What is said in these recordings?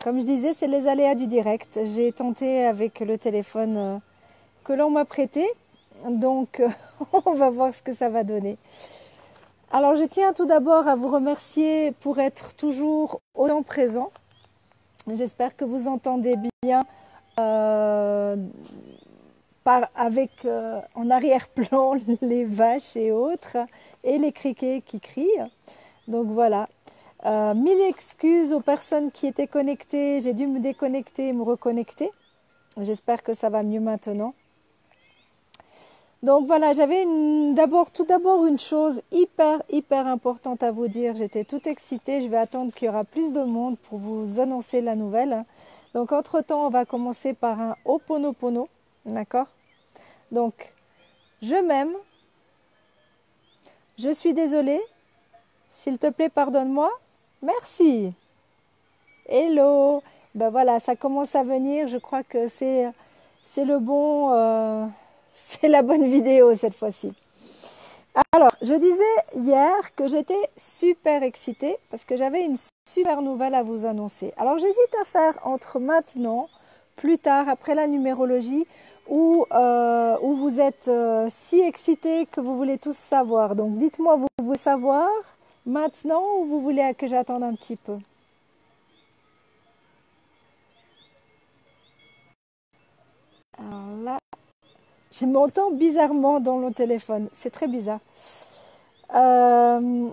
Comme je disais, c'est les aléas du direct. J'ai tenté avec le téléphone que l'on m'a prêté. Donc, on va voir ce que ça va donner. Alors, je tiens tout d'abord à vous remercier pour être toujours autant présent. J'espère que vous entendez bien en arrière-plan les vaches et autres et les criquets qui crient. Donc voilà. Mille excuses aux personnes qui étaient connectées. J'ai dû me déconnecter et me reconnecter. J'espère que ça va mieux maintenant. Donc voilà, j'avais tout d'abord une chose hyper importante à vous dire. J'étais toute excitée. Je vais attendre qu'il y aura plus de monde pour vous annoncer la nouvelle. Donc entre-temps, on va commencer par un Ho'oponopono. D'accord? Donc, je m'aime. Je suis désolée. S'il te plaît, pardonne-moi. Merci. Hello. Ben voilà, ça commence à venir. Je crois que c'est le bon... c'est la bonne vidéo cette fois-ci. Alors, je disais hier que j'étais super excitée parce que j'avais une super nouvelle à vous annoncer. Alors, j'hésite à faire entre maintenant, plus tard, après la numérologie, où vous êtes si excités que vous voulez tous savoir. Donc, dites-moi, vous voulez savoir maintenant ou vous voulez que j'attende un petit peu? Alors là, je m'entends bizarrement dans le téléphone. C'est très bizarre. Je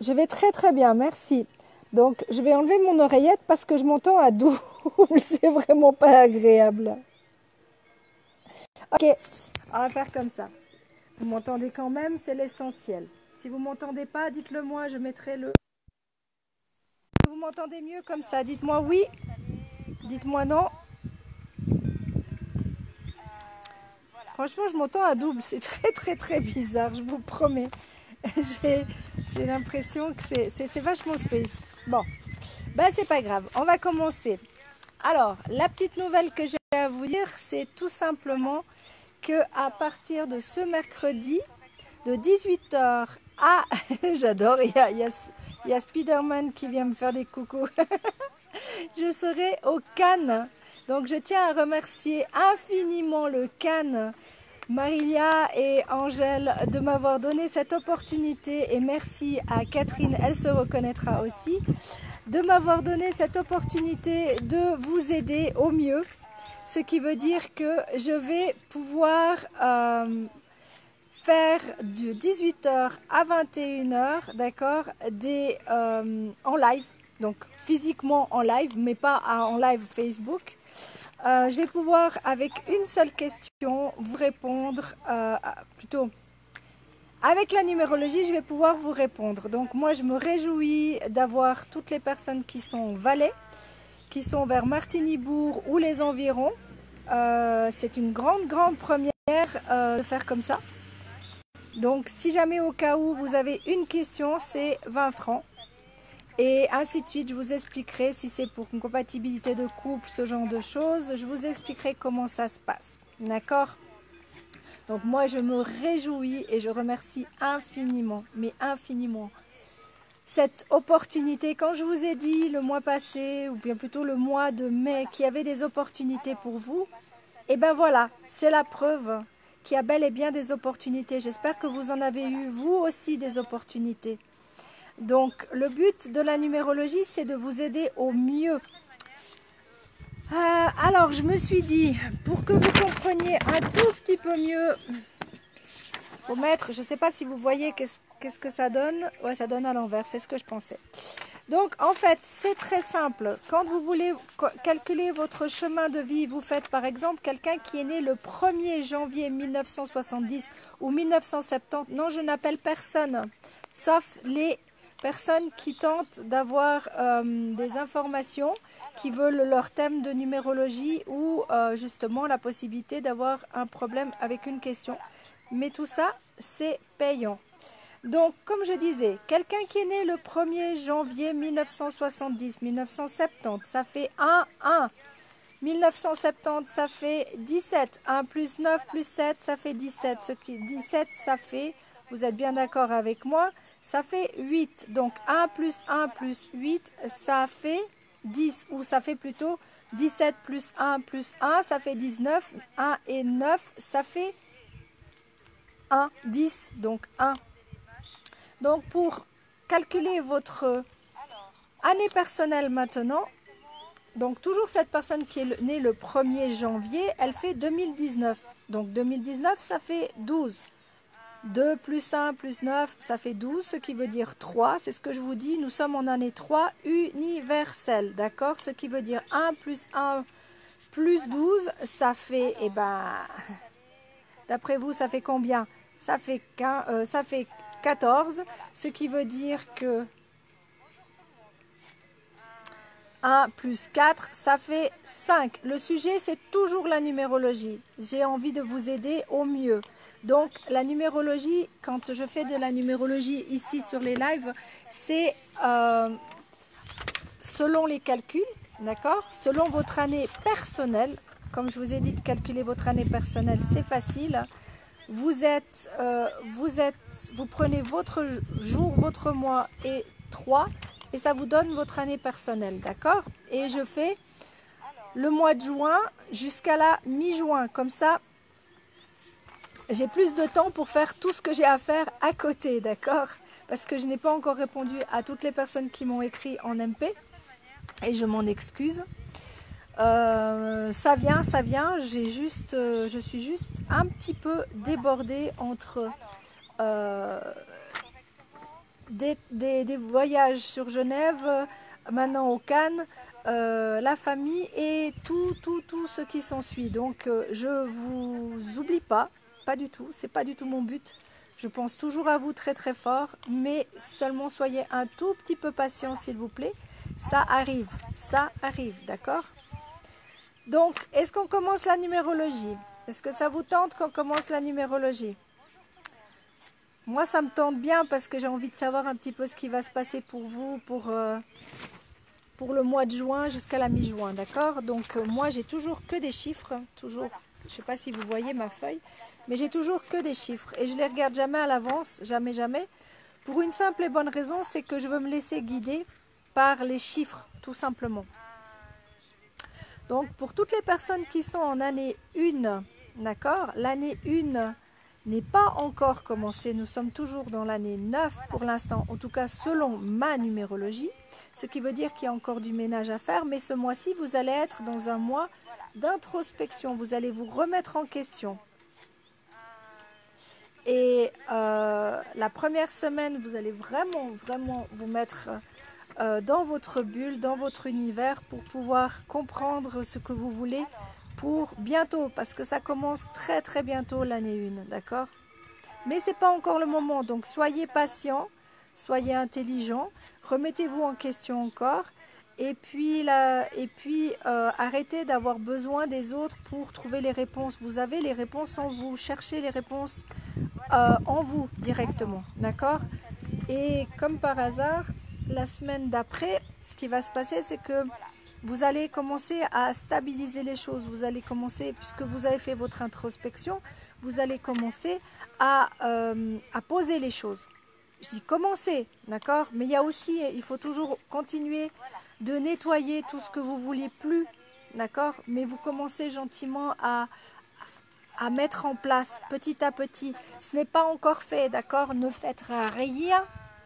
vais très bien, merci. Donc, je vais enlever mon oreillette parce que je m'entends à double. C'est vraiment pas agréable. Ok, on va faire comme ça. Vous m'entendez quand même, c'est l'essentiel. Si vous m'entendez pas, dites-le moi, je mettrai le... Vous m'entendez mieux comme ça, dites-moi oui, dites-moi non. Franchement, je m'entends à double, c'est très bizarre, je vous promets. J'ai l'impression que c'est vachement space. Bon, ben c'est pas grave, on va commencer. Alors, la petite nouvelle que j'ai à vous dire, c'est tout simplement que à partir de ce mercredi, de 18h à... J'adore, il y a Spider-Man qui vient me faire des coucous. Je serai au Cannes. Donc, je tiens à remercier infiniment le Cannes, Marilia et Angèle, de m'avoir donné cette opportunité. Et merci à Catherine, elle se reconnaîtra aussi, de m'avoir donné cette opportunité de vous aider au mieux. Ce qui veut dire que je vais pouvoir faire de 18h à 21h, d'accord, en live, donc physiquement en live, mais pas en live Facebook. Je vais pouvoir, avec une seule question, vous répondre, plutôt, avec la numérologie, je vais pouvoir vous répondre. Donc moi, je me réjouis d'avoir toutes les personnes qui sont Valais, qui sont vers Martigny-Bourg ou les environs. C'est une grande première de faire comme ça. Donc, si jamais au cas où vous avez une question, c'est 20 francs. Et ainsi de suite, je vous expliquerai si c'est pour une compatibilité de couple, ce genre de choses. Je vous expliquerai comment ça se passe. D'accord? Donc, moi, je me réjouis et je remercie infiniment, mais infiniment, cette opportunité. Quand je vous ai dit le mois passé, ou bien plutôt le mois de mai, qu'il y avait des opportunités pour vous, et ben voilà, c'est la preuve qu'il y a bel et bien des opportunités. J'espère que vous en avez eu, vous aussi, des opportunités. Donc, le but de la numérologie, c'est de vous aider au mieux. Alors, je me suis dit, pour que vous compreniez un tout petit peu mieux, faut mettre, je ne sais pas si vous voyez qu'est-ce que ça donne. Ouais, ça donne à l'envers, c'est ce que je pensais. Donc, en fait, c'est très simple. Quand vous voulez calculer votre chemin de vie, vous faites par exemple quelqu'un qui est né le 1er janvier 1970 ou 1970. Non, je n'appelle personne, sauf les personnes qui tentent d'avoir des informations, qui veulent leur thème de numérologie ou justement la possibilité d'avoir un problème avec une question. Mais tout ça, c'est payant. Donc, comme je disais, quelqu'un qui est né le 1er janvier 1970, 1970, ça fait 1, 1. 1970, ça fait 17. 1 plus 9 plus 7, ça fait 17. Ce qui 17, ça fait, vous êtes bien d'accord avec moi, ça fait 8. Donc 1 plus 1 plus 8, ça fait 10. Ou ça fait plutôt 17 plus 1 plus 1, ça fait 19. 1 et 9, ça fait 1. 10, donc 1. Donc pour calculer votre année personnelle maintenant, donc toujours cette personne qui est née le 1er janvier, elle fait 2019. Donc 2019, ça fait 12. 2 plus 1 plus 9, ça fait 12, ce qui veut dire 3. C'est ce que je vous dis, nous sommes en année 3 universelle, d'accord? Ce qui veut dire 1 plus 1 plus 12, ça fait, eh ben, d'après vous, ça fait combien? Ça fait 14, ce qui veut dire que 1 plus 4, ça fait 5. Le sujet, c'est toujours la numérologie. J'ai envie de vous aider au mieux. Donc, la numérologie, quand je fais de la numérologie ici sur les lives, c'est selon les calculs, d'accord? Selon votre année personnelle. Comme je vous ai dit de calculer votre année personnelle, c'est facile. Vous prenez votre jour, votre mois et 3 et ça vous donne votre année personnelle, d'accord? Et je fais le mois de juin jusqu'à la mi-juin, comme ça j'ai plus de temps pour faire tout ce que j'ai à faire à côté, d'accord? Parce que je n'ai pas encore répondu à toutes les personnes qui m'ont écrit en MP et je m'en excuse. Ça vient, je suis juste un petit peu débordée entre des voyages sur Genève, maintenant au Cannes, la famille et tout ce qui s'ensuit. Donc je vous oublie pas du tout, c'est pas du tout mon but. Je pense toujours à vous très très fort, mais seulement soyez un tout petit peu patient s'il vous plaît. Ça arrive, d'accord? Donc, est-ce qu'on commence la numérologie? Est-ce que ça vous tente qu'on commence la numérologie? Moi, ça me tente bien parce que j'ai envie de savoir un petit peu ce qui va se passer pour vous pour le mois de juin jusqu'à la mi-juin, d'accord? Donc, moi, j'ai toujours que des chiffres, toujours. Je ne sais pas si vous voyez ma feuille, mais j'ai toujours que des chiffres et je les regarde jamais à l'avance, jamais, jamais. Pour une simple et bonne raison, c'est que je veux me laisser guider par les chiffres, tout simplement. Donc, pour toutes les personnes qui sont en année 1, d'accord, l'année 1 n'est pas encore commencée. Nous sommes toujours dans l'année 9 pour l'instant, en tout cas selon ma numérologie, ce qui veut dire qu'il y a encore du ménage à faire. Mais ce mois-ci, vous allez être dans un mois d'introspection. Vous allez vous remettre en question. Et la première semaine, vous allez vraiment vous mettre dans votre bulle, dans votre univers pour pouvoir comprendre ce que vous voulez pour bientôt, parce que ça commence très très bientôt l'année 1, d'accord? Mais c'est pas encore le moment, donc soyez patient, soyez intelligent, remettez-vous en question encore et puis arrêtez d'avoir besoin des autres pour trouver les réponses. Vous avez les réponses en vous, cherchez les réponses en vous directement, d'accord? Et comme par hasard, la semaine d'après, ce qui va se passer, c'est que vous allez commencer à stabiliser les choses. Vous allez commencer, puisque vous avez fait votre introspection, vous allez commencer à poser les choses. Je dis commencer, d'accord? Mais il faut toujours continuer de nettoyer tout ce que vous vouliez plus, d'accord? Mais vous commencez gentiment à mettre en place petit à petit. Ce n'est pas encore fait, d'accord? Ne faites rien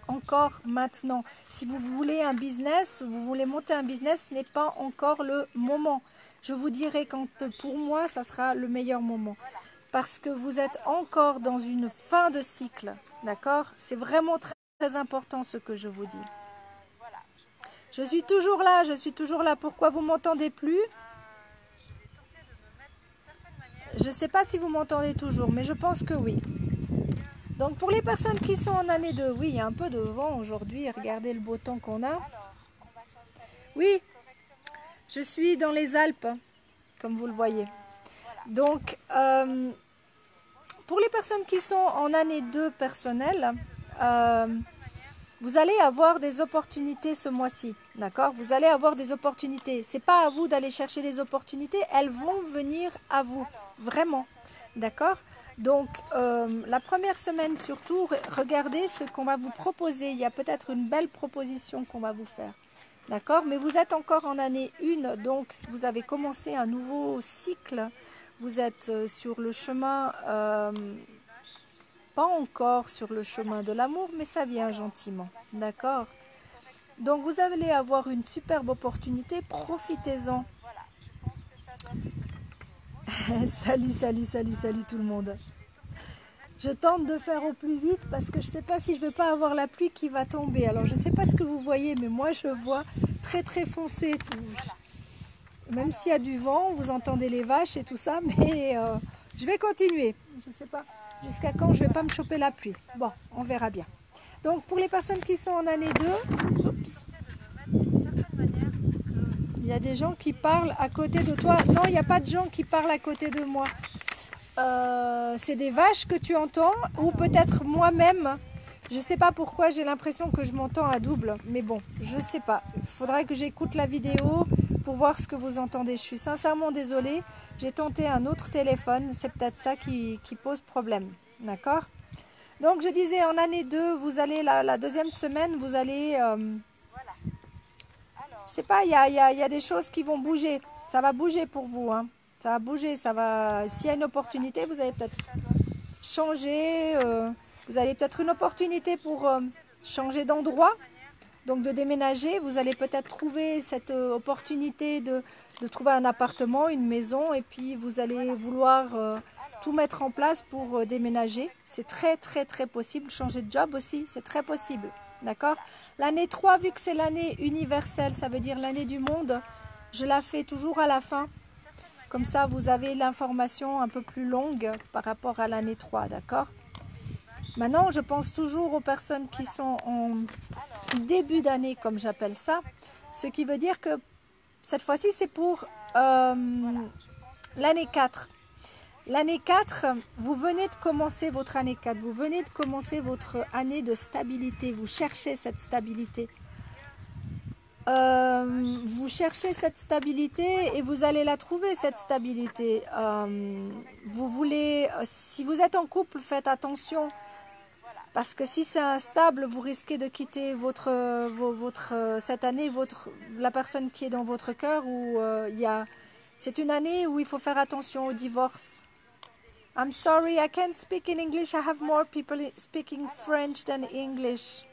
encore maintenant. Si vous voulez un business, vous voulez monter un business, ce n'est pas encore le moment. Je vous dirai quand pour moi, ça sera le meilleur moment. Parce que vous êtes encore dans une fin de cycle, d'accord? C'est vraiment très, très important ce que je vous dis. Je suis toujours là. Pourquoi vous m'entendez plus? Je ne sais pas si vous m'entendez toujours, mais je pense que oui. Donc pour les personnes qui sont en année 2, oui, il y a un peu de vent aujourd'hui. Regardez le beau temps qu'on a. Oui, je suis dans les Alpes, comme vous le voyez. Donc, pour les personnes qui sont en année 2 personnelle, vous allez avoir des opportunités ce mois-ci, d'accord? Vous allez avoir des opportunités. Ce n'est pas à vous d'aller chercher les opportunités, elles vont venir à vous, vraiment, d'accord? Donc, la première semaine surtout, regardez ce qu'on va vous proposer. Il y a peut-être une belle proposition qu'on va vous faire. D'accord? Mais vous êtes encore en année 1, donc vous avez commencé un nouveau cycle. Vous êtes sur le chemin, pas encore sur le chemin de l'amour, mais ça vient gentiment. D'accord? Donc, vous allez avoir une superbe opportunité. Profitez-en. Salut, salut, salut, salut tout le monde. Je tente de faire au plus vite parce que je ne sais pas si je ne vais pas avoir la pluie qui va tomber. Alors je ne sais pas ce que vous voyez, mais moi je vois très très foncé. Même s'il y a du vent, vous entendez les vaches et tout ça, mais je vais continuer. Je ne sais pas jusqu'à quand je ne vais pas me choper la pluie. Bon, on verra bien. Donc pour les personnes qui sont en année 2, oups, il y a des gens qui parlent à côté de toi. Non, il n'y a pas de gens qui parlent à côté de moi. C'est des vaches que tu entends, ou peut-être moi-même. Je ne sais pas pourquoi j'ai l'impression que je m'entends à double, mais bon, je ne sais pas. Il faudrait que j'écoute la vidéo pour voir ce que vous entendez. Je suis sincèrement désolée. J'ai tenté un autre téléphone, c'est peut-être ça qui pose problème. D'accord? Donc je disais, en année 2, vous allez, la deuxième semaine, vous allez... je sais pas, il y a des choses qui vont bouger. Ça va bouger pour vous, hein. Ça va bouger, ça va... S'il y a une opportunité, vous allez peut-être changer. Vous avez peut-être une opportunité pour changer d'endroit, donc de déménager. Vous allez peut-être trouver cette opportunité de trouver un appartement, une maison, et puis vous allez vouloir tout mettre en place pour déménager. C'est très, très, très possible. Changer de job aussi, c'est très possible. D'accord? L'année 3, vu que c'est l'année universelle, ça veut dire l'année du monde, je la fais toujours à la fin. Comme ça, vous avez l'information un peu plus longue par rapport à l'année 3, d'accord? Maintenant, je pense toujours aux personnes qui sont en début d'année, comme j'appelle ça. Ce qui veut dire que cette fois-ci, c'est pour l'année 4. L'année 4, vous venez de commencer votre année 4. Vous venez de commencer votre année de stabilité. Vous cherchez cette stabilité. Vous cherchez cette stabilité et vous allez la trouver, cette stabilité. Vous voulez, si vous êtes en couple, faites attention, parce que si c'est instable, vous risquez de quitter cette année la personne qui est dans votre cœur. C'est une année où il faut faire attention au divorce. I'm sorry, I can't speak in English. I have more people speaking French than English.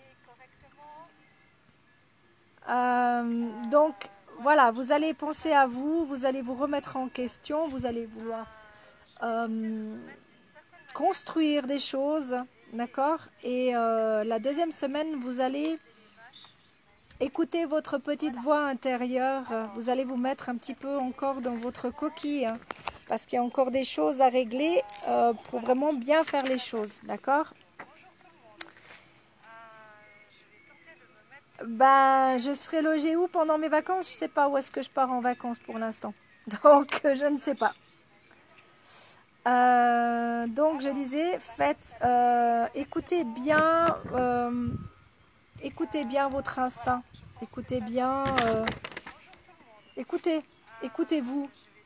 Donc voilà, vous allez penser à vous, vous allez vous remettre en question, vous allez vouloir construire des choses, d'accord? Et la deuxième semaine, vous allez écouter votre petite voix intérieure, vous allez vous mettre un petit peu encore dans votre coquille, hein, parce qu'il y a encore des choses à régler pour vraiment bien faire les choses, d'accord? Ben, je serai logée où pendant mes vacances? Je ne sais pas où est-ce que je pars en vacances pour l'instant. Donc, je ne sais pas. Donc, je disais, écoutez bien votre instinct. Écoutez-vous.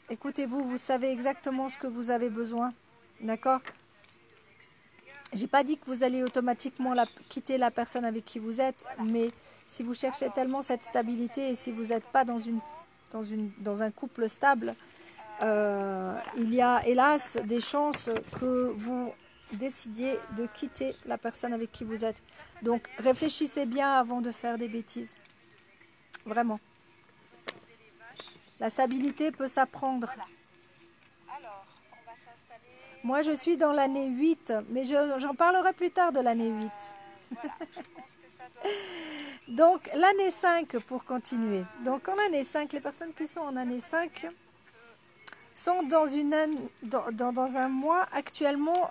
Écoutez-vous, vous savez exactement ce que vous avez besoin. D'accord? J'ai pas dit que vous allez automatiquement quitter la personne avec qui vous êtes, mais si vous cherchez tellement cette stabilité et si vous n'êtes pas dans un couple stable, il y a hélas des chances que vous décidiez de quitter la personne avec qui vous êtes. Donc réfléchissez bien avant de faire des bêtises. Vraiment. La stabilité peut s'apprendre. Moi, je suis dans l'année 8, mais j'en parlerai plus tard de l'année 8. Donc, l'année 5, pour continuer. Donc, en année 5, les personnes qui sont en année 5 sont dans un mois actuellement.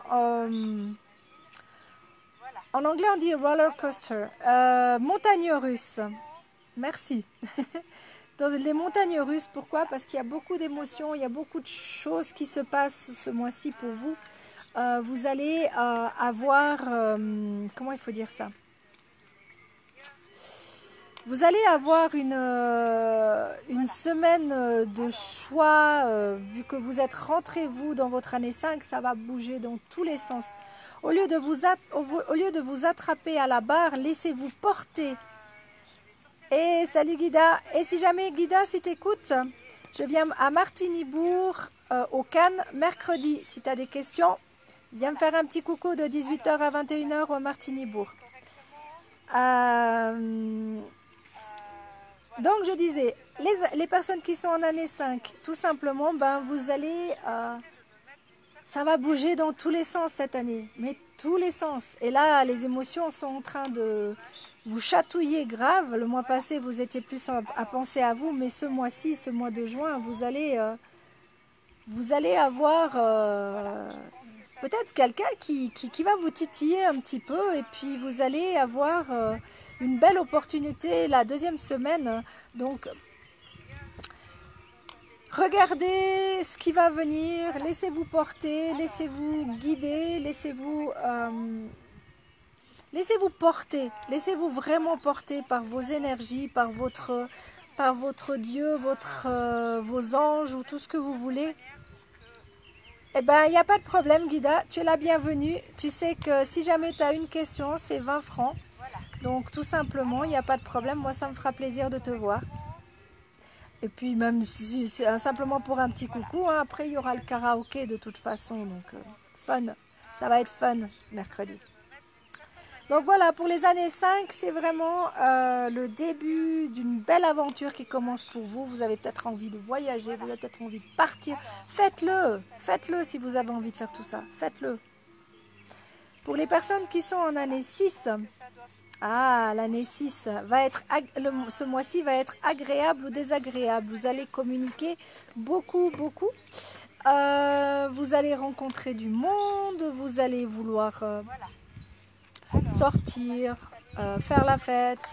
En anglais, on dit roller coaster. Montagne russe. Merci. Dans les montagnes russes, pourquoi? Parce qu'il y a beaucoup d'émotions, il y a beaucoup de choses qui se passent ce mois-ci pour vous. Vous allez avoir... comment il faut dire ça? Vous allez avoir une semaine de choix, vu que vous êtes rentré, vous, dans votre année 5, ça va bouger dans tous les sens. Au lieu de vous attraper à la barre, laissez-vous porter. Et salut Guida. Et si jamais, Guida, si tu écoutes, je viens à Martinibourg, au Cannes, mercredi. Si tu as des questions, viens me faire un petit coucou de 18 h à 21 h au Martinibourg. Donc je disais, les personnes qui sont en année 5, tout simplement, ben, vous allez... ça va bouger dans tous les sens cette année, mais tous les sens. Et là, les émotions sont en train de vous chatouiller grave. Le mois passé, vous étiez plus à penser à vous, mais ce mois-ci, ce mois de juin, vous allez avoir peut-être quelqu'un qui va vous titiller un petit peu, et puis vous allez avoir une belle opportunité la deuxième semaine. Donc, regardez ce qui va venir, laissez-vous porter, laissez-vous guider, laissez-vous porter, laissez-vous vraiment porter par vos énergies, par votre Dieu, vos anges ou tout ce que vous voulez. Eh bien, il n'y a pas de problème, Guida, tu es la bienvenue. Tu sais que si jamais tu as une question, c'est 20 francs. Donc, tout simplement, il n'y a pas de problème. Moi, ça me fera plaisir de te voir. Et puis, même si c'est simplement pour un petit coucou, hein, après, il y aura le karaoké de toute façon. Donc, fun. Ça va être fun, mercredi. Donc voilà, pour les années 5, c'est vraiment le début d'une belle aventure qui commence pour vous. Vous avez peut-être envie de voyager, vous avez peut-être envie de partir. Faites-le, faites-le si vous avez envie de faire tout ça, faites-le. Pour les personnes qui sont en année 6, l'année 6 va être, ce mois-ci va être agréable ou désagréable. Vous allez communiquer beaucoup, beaucoup. Vous allez rencontrer du monde, vous allez vouloir... sortir, faire la fête.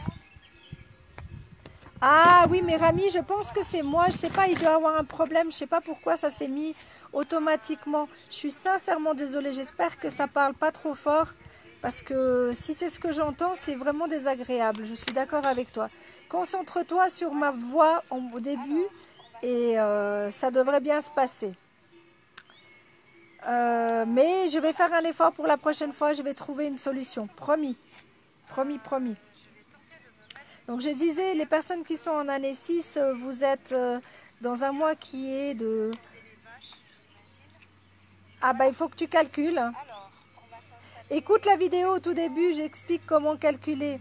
Ah oui, mais Rami, je pense que c'est moi. Je sais pas, il doit avoir un problème. Je sais pas pourquoi ça s'est mis automatiquement. Je suis sincèrement désolée. J'espère que ça parle pas trop fort. Parce que si c'est ce que j'entends, c'est vraiment désagréable. Je suis d'accord avec toi. Concentre-toi sur ma voix au début et ça devrait bien se passer. Mais je vais faire un effort pour la prochaine fois, je vais trouver une solution, promis, promis, promis. Donc je disais, les personnes qui sont en année 6, vous êtes dans un mois qui est de... Ah bah il faut que tu calcules. Écoute la vidéo au tout début, j'explique comment calculer.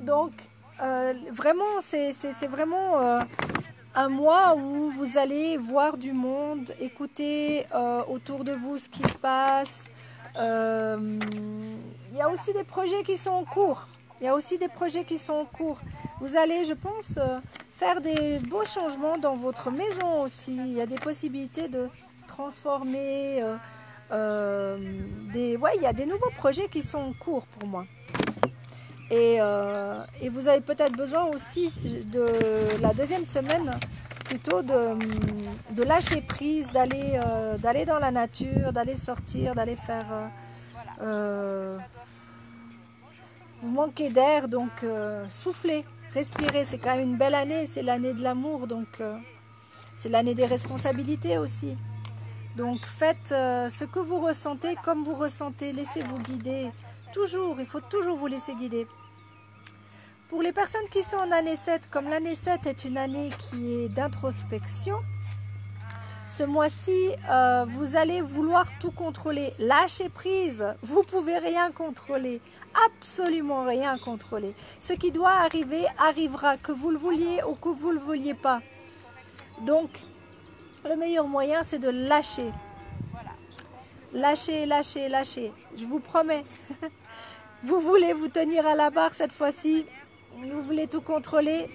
Donc vraiment, c'est vraiment... un mois où vous allez voir du monde, écouter autour de vous ce qui se passe. Il y a aussi des projets qui sont en cours. Vous allez, je pense, faire des beaux changements dans votre maison aussi. Il y a des possibilités de transformer. Il y a des nouveaux projets qui sont en cours pour moi. Et vous avez peut-être besoin aussi de la deuxième semaine, plutôt de lâcher prise, d'aller dans la nature, d'aller sortir, d'aller faire... vous manquez d'air, donc soufflez, respirez. C'est quand même une belle année, c'est l'année de l'amour, donc c'est l'année des responsabilités aussi. Donc faites ce que vous ressentez comme vous ressentez, laissez-vous guider. Toujours, il faut toujours vous laisser guider. Pour les personnes qui sont en année 7, comme l'année 7 est une année qui est d'introspection, ce mois-ci, vous allez vouloir tout contrôler. Lâchez prise, vous ne pouvez rien contrôler, absolument rien contrôler. Ce qui doit arriver, arrivera, que vous le vouliez ou que vous ne le vouliez pas. Donc, le meilleur moyen, c'est de lâcher. Lâchez, lâchez, lâchez. Je vous promets. Vous voulez vous tenir à la barre cette fois-ci, vous voulez tout contrôler,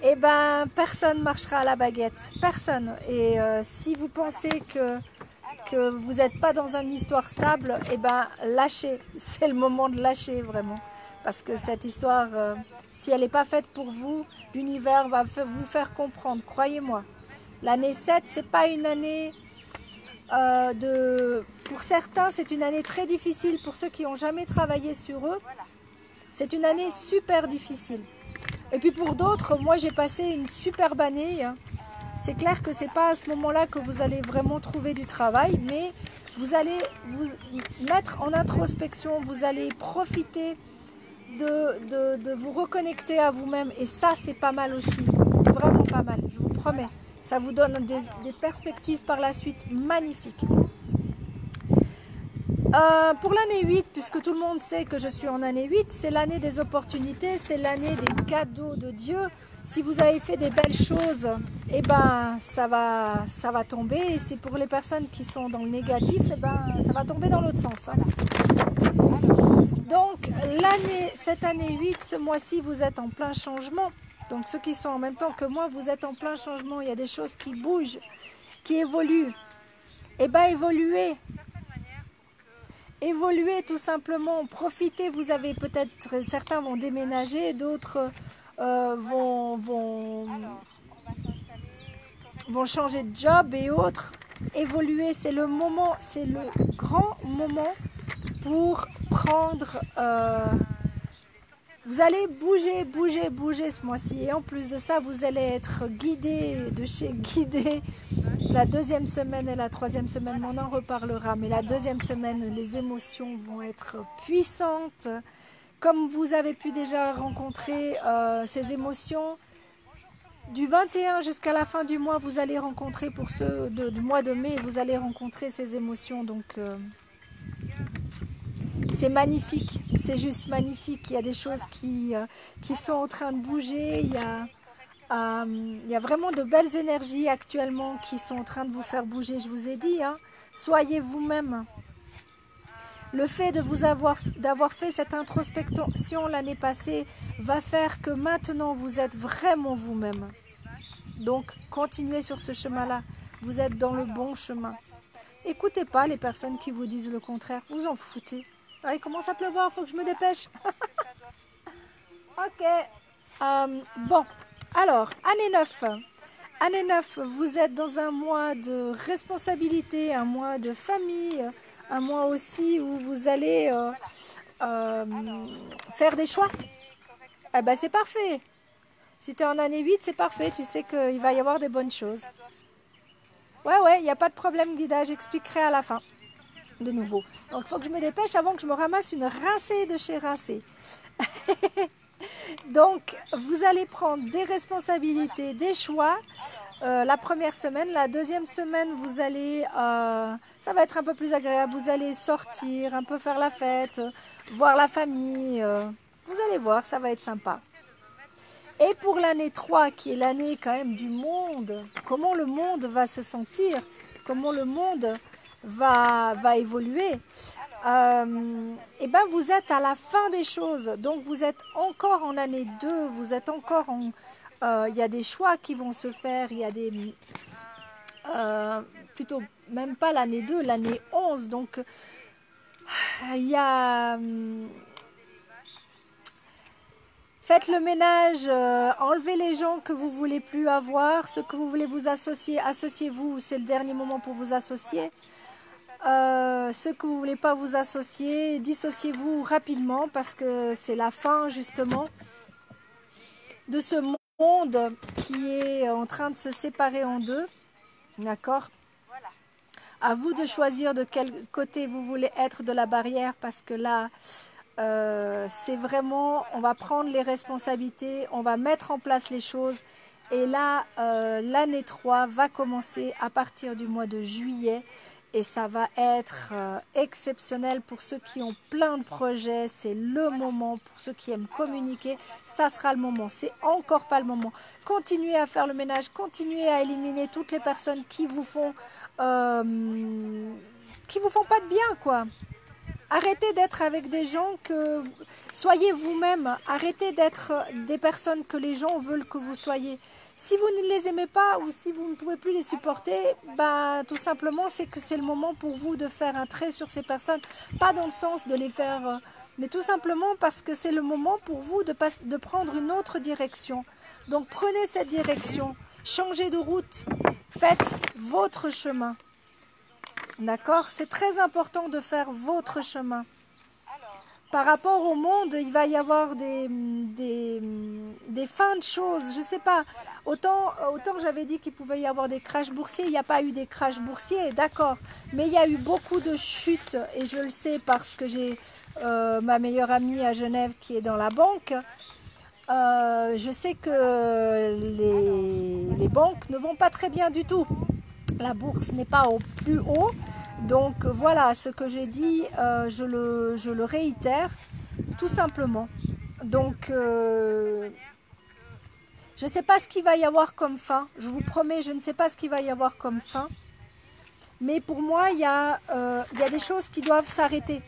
eh bien, personne ne marchera à la baguette. Personne. Et si vous pensez que vous n'êtes pas dans une histoire stable, eh bien, lâchez. C'est le moment de lâcher, vraiment. Parce que cette histoire, si elle n'est pas faite pour vous, l'univers va vous faire comprendre, croyez-moi. L'année 7, ce n'est pas une année Pour certains, c'est une année très difficile. Pour ceux qui n'ont jamais travaillé sur eux, c'est une année super difficile. Et puis pour d'autres, moi j'ai passé une superbe année. C'est clair que ce n'est pas à ce moment-là que vous allez vraiment trouver du travail, mais vous allez vous mettre en introspection, vous allez profiter de vous reconnecter à vous-même. Et ça, c'est pas mal aussi, vraiment pas mal, je vous promets. Ça vous donne des perspectives par la suite magnifiques. Pour l'année 8, puisque tout le monde sait que je suis en année 8, c'est l'année des opportunités, c'est l'année des cadeaux de Dieu. Si vous avez fait des belles choses, eh ben, ça va tomber. Et c'est pour les personnes qui sont dans le négatif, eh ben, ça va tomber dans l'autre sens. Hein. Donc, cette année 8, ce mois-ci, vous êtes en plein changement. Donc, ceux qui sont en même temps que moi, vous êtes en plein changement. Il y a des choses qui bougent, qui évoluent. Eh bien, évoluez. Évoluez tout simplement. Profitez. Vous avez peut-être, certains vont déménager, d'autres vont changer de job et autres. Évoluer, c'est le moment, c'est le grand moment pour prendre... vous allez bouger ce mois-ci. Et en plus de ça, vous allez être guidé de chez guidé. La deuxième semaine et la troisième semaine, on en reparlera. Mais la deuxième semaine, les émotions vont être puissantes. Comme vous avez pu déjà rencontrer ces émotions, du 21 jusqu'à la fin du mois, vous allez rencontrer, pour ceux du mois de mai, vous allez rencontrer ces émotions. Donc, c'est magnifique, c'est juste magnifique. Il y a des choses qui sont en train de bouger. Il y a vraiment de belles énergies actuellement qui sont en train de vous faire bouger. Je vous ai dit, hein, soyez vous-même. Le fait d'avoir fait cette introspection l'année passée va faire que maintenant vous êtes vraiment vous-même. Donc, continuez sur ce chemin-là. Vous êtes dans le bon chemin. Écoutez pas les personnes qui vous disent le contraire. Vous en foutez. Ah, il commence à pleuvoir, il faut que je me dépêche. Ok. Bon, alors, année 9. Année 9, vous êtes dans un mois de responsabilité, un mois de famille, un mois aussi où vous allez faire des choix. Eh ben, c'est parfait. Si tu es en année 8, c'est parfait. Tu sais qu'il va y avoir des bonnes choses. Ouais, il n'y a pas de problème, Guida. J'expliquerai à la fin. De nouveau. Donc, il faut que je me dépêche avant que je me ramasse une rincée de chez rincée. Donc, vous allez prendre des responsabilités, des choix. La première semaine, la deuxième semaine, vous allez, ça va être un peu plus agréable. Vous allez sortir, un peu faire la fête, voir la famille. Vous allez voir, ça va être sympa. Et pour l'année 3, qui est l'année quand même du monde, comment le monde va se sentir, comment le monde va évoluer, et ben vous êtes à la fin des choses. Donc vous êtes encore en année 2, vous êtes encore en... Il y a des choix qui vont se faire, il y a des... plutôt même pas l'année 2, l'année 11. Donc il y a... Faites le ménage, enlevez les gens que vous ne voulez plus avoir, ceux que vous voulez vous associer, associez-vous, c'est le dernier moment pour vous associer. Ceux que vous ne voulez pas vous associer, dissociez-vous rapidement parce que c'est la fin justement de ce monde qui est en train de se séparer en deux. D'accord ? À vous de choisir de quel côté vous voulez être de la barrière parce que là... c'est vraiment, on va prendre les responsabilités, on va mettre en place les choses et là, l'année 3 va commencer à partir du mois de juillet et ça va être exceptionnel pour ceux qui ont plein de projets, c'est le moment, pour ceux qui aiment communiquer, ça sera le moment, c'est encore pas le moment. Continuez à faire le ménage, continuez à éliminer toutes les personnes qui vous font pas de bien, quoi. Arrêtez d'être avec des gens que... Soyez vous-même. Arrêtez d'être des personnes que les gens veulent que vous soyez. Si vous ne les aimez pas ou si vous ne pouvez plus les supporter, ben, tout simplement, c'est que c'est le moment pour vous de faire un trait sur ces personnes. Pas dans le sens de les faire... mais tout simplement parce que c'est le moment pour vous de prendre une autre direction. Donc prenez cette direction. Changez de route. Faites votre chemin. D'accord? C'est très important de faire votre chemin. Par rapport au monde, il va y avoir des fins de choses. Je ne sais pas. Autant j'avais dit qu'il pouvait y avoir des crashs boursiers, il n'y a pas eu des crashs boursiers, d'accord. Mais il y a eu beaucoup de chutes, et je le sais parce que j'ai ma meilleure amie à Genève qui est dans la banque. Je sais que les banques ne vont pas très bien du tout. La bourse n'est pas au plus haut. Donc voilà, ce que j'ai dit, je le réitère, tout simplement. Donc, je ne sais pas ce qu'il va y avoir comme fin. Je vous promets, je ne sais pas ce qu'il va y avoir comme fin. Mais pour moi, il y a des choses qui doivent s'arrêter.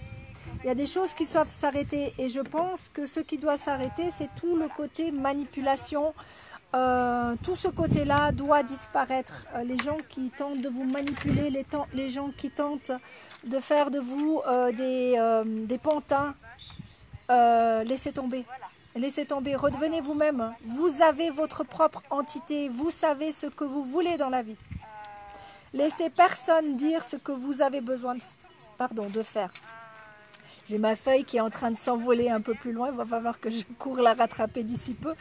Il y a des choses qui doivent s'arrêter. Et je pense que ce qui doit s'arrêter, c'est tout le côté manipulation. Tout ce côté-là doit disparaître. Les gens qui tentent de vous manipuler, les gens qui tentent de faire de vous des pantins, laissez tomber. Laissez tomber, redevenez vous-même. Vous avez votre propre entité, vous savez ce que vous voulez dans la vie. Laissez personne dire ce que vous avez besoin de faire. J'ai ma feuille qui est en train de s'envoler un peu plus loin, il va falloir que je cours la rattraper d'ici peu.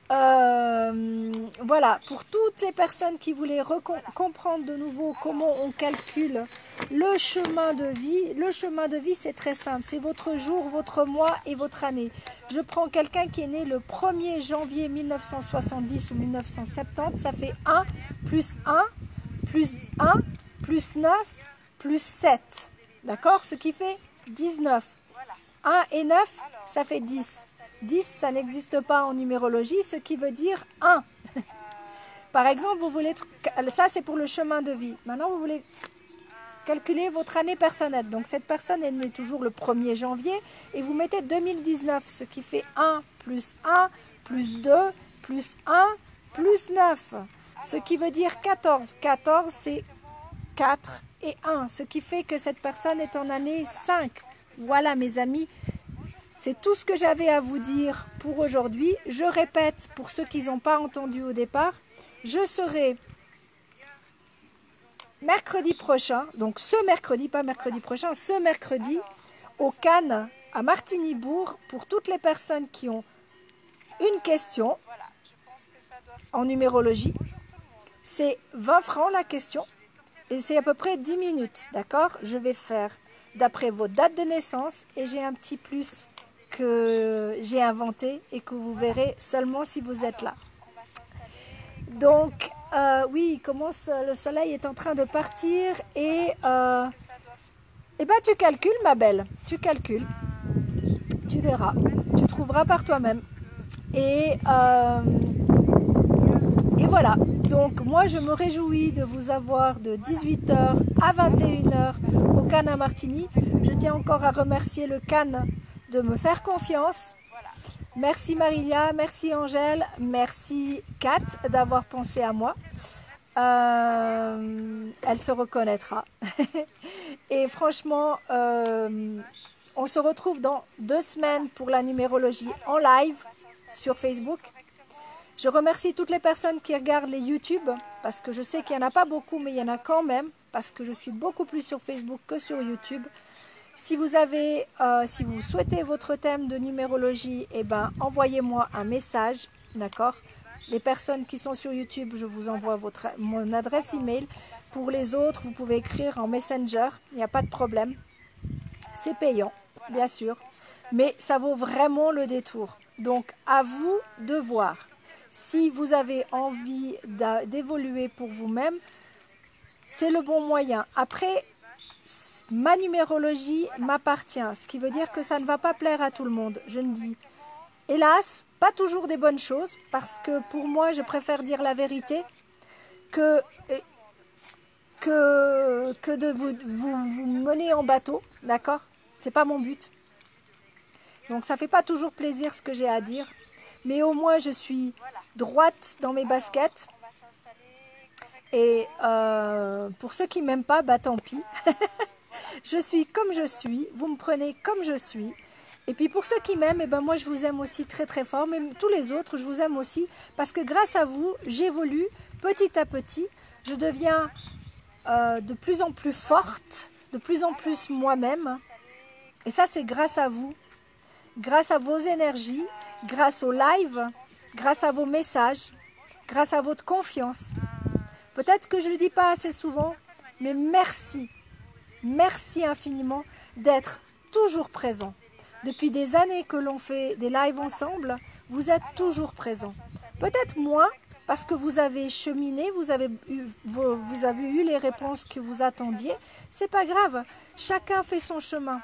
Voilà, pour toutes les personnes qui voulaient comprendre de nouveau comment on calcule le chemin de vie c'est très simple, c'est votre jour, votre mois et votre année. Je prends quelqu'un qui est né le 1er janvier 1970 ou 1970, ça fait 1 plus 1 plus 1 plus 9 plus 7, d'accord, ce qui fait 19. 1 et 9, ça fait 10. 10, ça n'existe pas en numérologie, ce qui veut dire 1. Par exemple, vous voulez, ça c'est pour le chemin de vie. Maintenant, vous voulez calculer votre année personnelle. Donc, cette personne est née toujours le 1er janvier et vous mettez 2019, ce qui fait 1 plus 1 plus 2 plus 1 plus 9, ce qui veut dire 14. 14, c'est 4 et 1, ce qui fait que cette personne est en année 5. Voilà, mes amis. C'est tout ce que j'avais à vous dire pour aujourd'hui. Je répète, pour ceux qui n'ont pas entendu au départ, je serai mercredi prochain, donc ce mercredi, pas mercredi prochain, ce mercredi, au Cannes, à Martigny-Bourg, pour toutes les personnes qui ont une question en numérologie. C'est 20 francs la question et c'est à peu près 10 minutes, d'accord? Je vais faire d'après vos dates de naissance et j'ai un petit plus que j'ai inventé et que vous verrez seulement si vous êtes là. Donc, oui, le soleil est en train de partir et ben, tu calcules, ma belle, tu calcules, tu verras, tu trouveras par toi-même. Et voilà, donc moi je me réjouis de vous avoir de 18h à 21h au Cannes à Martigny. Je tiens encore à remercier le Cannes de me faire confiance. Merci Marilia, merci Angèle, merci Kat d'avoir pensé à moi. Elle se reconnaîtra. Et franchement, on se retrouve dans 2 semaines pour la numérologie en live sur Facebook. Je remercie toutes les personnes qui regardent les YouTube, parce que je sais qu'il n'y en a pas beaucoup, mais il y en a quand même, parce que je suis beaucoup plus sur Facebook que sur YouTube. Si vous souhaitez votre thème de numérologie, eh ben, envoyez-moi un message, d'accord? Les personnes qui sont sur YouTube, je vous envoie mon adresse email. Pour les autres, vous pouvez écrire en Messenger, il n'y a pas de problème. C'est payant, bien sûr, mais ça vaut vraiment le détour. Donc, à vous de voir. Si vous avez envie d'évoluer pour vous-même, c'est le bon moyen. Après, ma numérologie m'appartient, ce qui veut dire que ça ne va pas plaire à tout le monde. Je ne dis, hélas, pas toujours des bonnes choses, parce que pour moi, je préfère dire la vérité que de vous mener en bateau, d'accord? C'est pas mon but. Donc ça fait pas toujours plaisir ce que j'ai à dire, mais au moins je suis droite dans mes baskets. Et pour ceux qui m'aiment pas, bah tant pis. Je suis comme je suis, vous me prenez comme je suis. Et puis pour ceux qui m'aiment, eh ben moi je vous aime aussi très très fort, mais tous les autres je vous aime aussi, parce que grâce à vous, j'évolue petit à petit, je deviens de plus en plus forte, de plus en plus moi-même. Et ça, c'est grâce à vous, grâce à vos énergies, grâce au live, grâce à vos messages, grâce à votre confiance. Peut-être que je ne le dis pas assez souvent, mais merci. Merci infiniment d'être toujours présent. Depuis des années que l'on fait des lives ensemble, vous êtes toujours présent. Peut-être moins, parce que vous avez cheminé, vous avez eu les réponses que vous attendiez. C'est pas grave, chacun fait son chemin.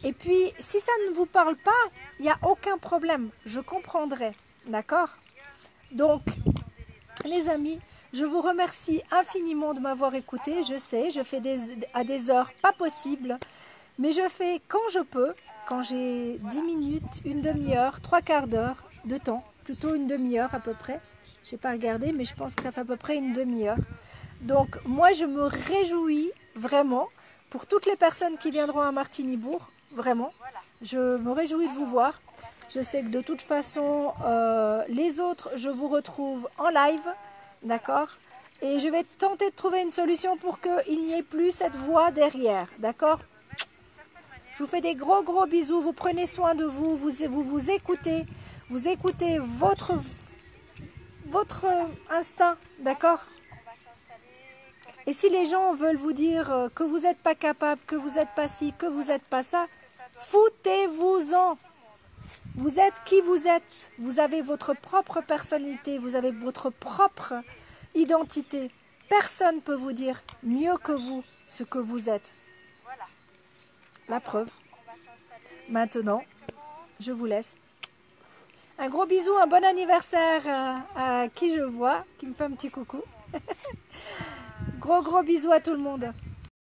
Et puis, si ça ne vous parle pas, il n'y a aucun problème, je comprendrai, d'accord? Donc, les amis, je vous remercie infiniment de m'avoir écouté. Je sais, je fais à des heures pas possibles, mais je fais quand je peux, quand j'ai 10 minutes, une demi-heure, 3/4 d'heure de temps, plutôt une demi-heure à peu près. Je n'ai pas regardé, mais je pense que ça fait à peu près une demi-heure. Donc, moi, je me réjouis vraiment pour toutes les personnes qui viendront à Martinibourg, vraiment. Je me réjouis de vous voir. Je sais que de toute façon, les autres, je vous retrouve en live, d'accord? Et je vais tenter de trouver une solution pour qu'il n'y ait plus cette voix derrière, d'accord? Je vous fais des gros bisous, vous prenez soin de vous, vous écoutez votre instinct, d'accord? Et si les gens veulent vous dire que vous n'êtes pas capable, que vous n'êtes pas ci, que vous n'êtes pas ça, foutez-vous-en. Vous êtes qui vous êtes. Vous avez votre propre personnalité, vous avez votre propre identité. Personne ne peut vous dire mieux que vous ce que vous êtes. La preuve. Maintenant, je vous laisse. Un gros bisou, un bon anniversaire à qui je vois, qui me fait un petit coucou. Gros bisous à tout le monde.